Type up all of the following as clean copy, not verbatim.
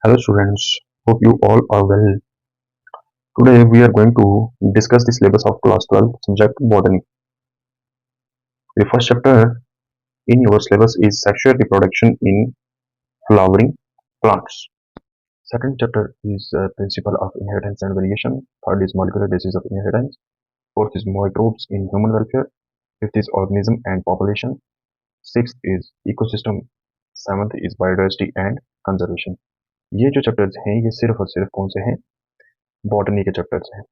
Hello students, hope you all are well. Today we are going to discuss the syllabus of class 12 subject botany. The first chapter in your syllabus is sexual reproduction in flowering plants. Second chapter is principle of inheritance and variation. Third is molecular basis of inheritance. Fourth is microbes in human welfare. Fifth is organism and population. Sixth is ecosystem. Seventh is biodiversity and conservation. ये जो chapters हैं ये सिर्फ और सिर्फ कौन से हैं? बॉटनी के चैप्टर्स हैं.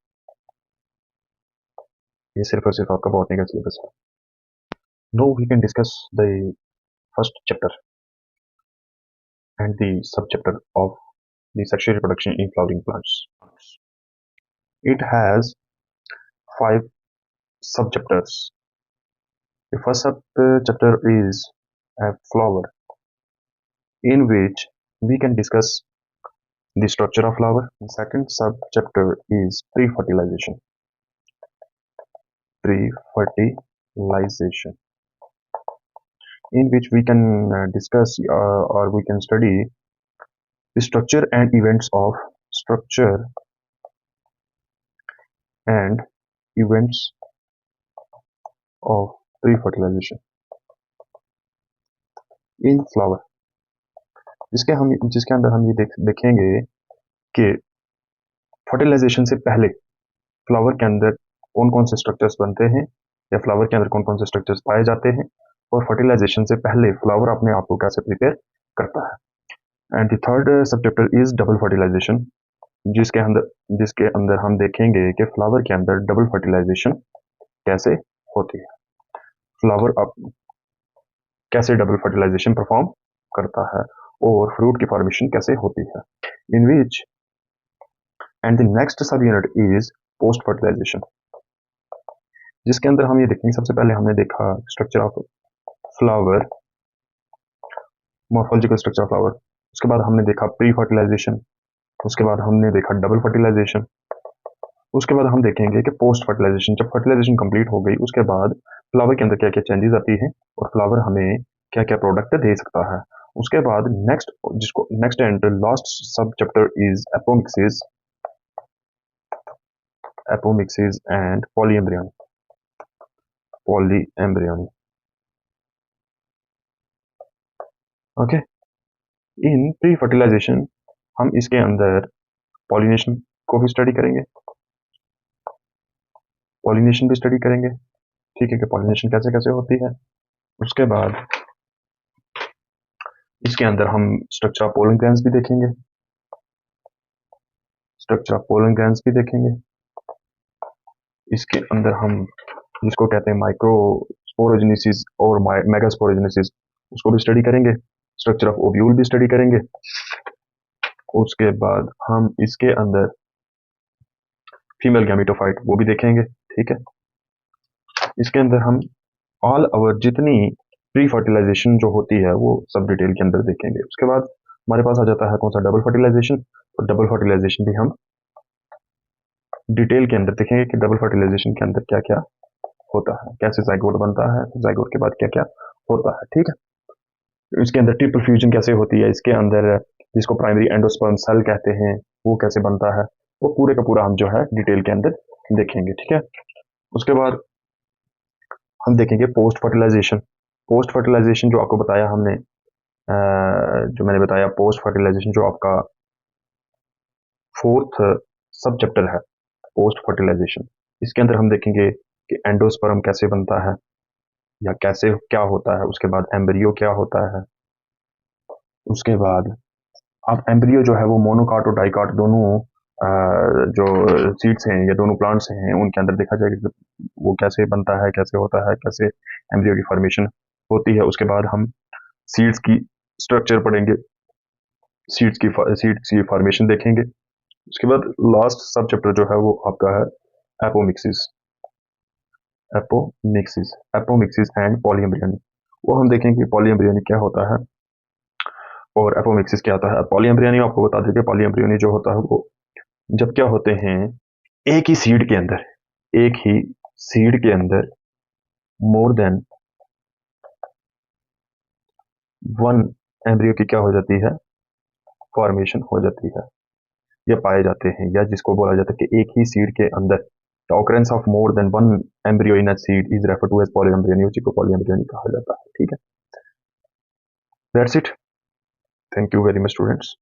ये सिर्फ और सिर्फ आपका बॉटनी का सिलेबस है. Now we can discuss the first chapter and the subchapter of the sexual reproduction in flowering plants. It has 5 subchapters. The first subchapter is a flower, in which we can discuss the structure of flower. The second subchapter is pre-fertilization. Pre-fertilization, in which we can discuss or we can study the structure and events of pre-fertilization in flower, जिसके अंदर हम ये देखेंगे कि fertilisation से पहले flower के अंदर कौन कौन से स्ट्रक्चर्स बनते हैं या फ्लावर के अंदर कौन कौन से स्ट्रक्चर्स पाए जाते हैं और फर्टिलाइजेशन से पहले फ्लावर अपने आप को कैसे प्रिपेयर करता है. And the third subchapter is double fertilisation, जिसके अंदर हम देखेंगे कि फ्लावर के अंदर डबल फर्टिलाइजेशन कैसे होती है, फ्लावर अब कैसे डबल फर्टिलाइजेशन परफॉर्म करता है और फ्रूट की फॉर्मेशन कैसे होती है. In which and the next sub unit is post fertilisation, जिसके अंदर हम ये देखेंगे. सबसे पहले हमने देखा structure of flower, morphological structure of flower. उसके बाद हमने देखा प्री फर्टिलाइजेशन. उसके बाद हमने देखा डबल फर्टिलाइजेशन. उसके बाद हम देखेंगे कि पोस्ट फर्टिलाइजेशन, जब फर्टिलाइजेशन कंप्लीट हो गई उसके बाद फ्लावर के अंदर क्या क्या चेंजेस आती हैं और फ्लावर हमें क्या क्या प्रोडक्ट दे सकता है. उसके बाद next and last sub chapter is apomixis and polyembryony. Okay, in pre fertilization हम इसके अंदर पॉलिनेशन को भी स्टडी करेंगे, ठीक है, कि पॉलिनेशन कैसे कैसे होती है. उसके बाद इसके अंदर हम स्ट्रक्चर ऑफ पोलन ग्रैंड्स भी देखेंगे, इसके अंदर हम जिसको कहते हैं माइक्रोस्पोरोजेनेसिस और मेगास्पोरोजेनेसिस, उसको भी स्टडी करेंगे. स्ट्रक्चर ऑफ ओव्यूल भी स्टडी करेंगे. उसके बाद हम इसके अंदर फीमेल गैमेटोफाइट वो भी देखेंगे, ठीक है. इसके अंदर हम ऑल ओवर जितनी प्री फर्टिलाइजेशन जो होती है वो सब डिटेल के अंदर देखेंगे. उसके बाद हमारे पास आ जाता है कौन सा, डबल फर्टिलाइजेशन. और डबल फर्टिलाइजेशन भी हम डिटेल के अंदर देखेंगे कि डबल फर्टिलाइजेशन के अंदर क्या क्या होता है, कैसे जाइगोट बनता है, जाइगोट के बाद क्या क्या होता है, ठीक है. इसके अंदर ट्रिपल फ्यूजन कैसे होती है, इसके अंदर जिसको प्राइमरी एंडोस्पर्म सेल कहते हैं वो कैसे बनता है, वो पूरे का पूरा हम जो है डिटेल के अंदर देखेंगे, ठीक है. उसके बाद हम देखेंगे पोस्ट फर्टिलाइजेशन जो आपको बताया हमने, जो मैंने बताया पोस्ट फर्टिलाइजेशन जो आपका फोर्थ सब चैप्टर है पोस्ट फर्टिलाइजेशन. इसके अंदर हम देखेंगे कि एंडोस्पर्म कैसे बनता है या कैसे क्या होता है. उसके बाद एम्ब्रियो क्या होता है. उसके बाद अब एम्ब्रियो जो है वो मोनोकाट और डाइकाट दोनों जो सीड्स हैं या दोनों प्लांट्स हैं उनके अंदर देखा जाएगा कि वो कैसे बनता है, कैसे होता है, कैसे एम्ब्रियो की फॉर्मेशन होती है. उसके बाद हम सीड्स की स्ट्रक्चर पढ़ेंगे, सीड्स की फॉर्मेशन देखेंगे. उसके बाद लास्ट सब चैप्टर जो है वो आपका है एपोमिक्सिस एंड पॉलीएम्ब्रियोनी. वो हम देखेंगे पॉलीएम्ब्रियोनी क्या होता है और एपोमिक्सिस क्या होता है. पॉलीएम्ब्रियोनी आपको बता दें कि पॉलीएम्ब्रियोनी जो होता है वो जब क्या होते हैं, एक ही सीड के अंदर मोर देन वन एम्ब्रियो की क्या हो जाती है, फॉर्मेशन हो जाती है या पाए जाते हैं, या जिसको बोला जाता है कि एक ही सीड के अंदर the occurrence of more than one embryo in a seed is refer to as polyembryony, उसी को पॉलीएम्ब्रियोनी कहा जाता है। ठीक है, that's it. Thank you very much students.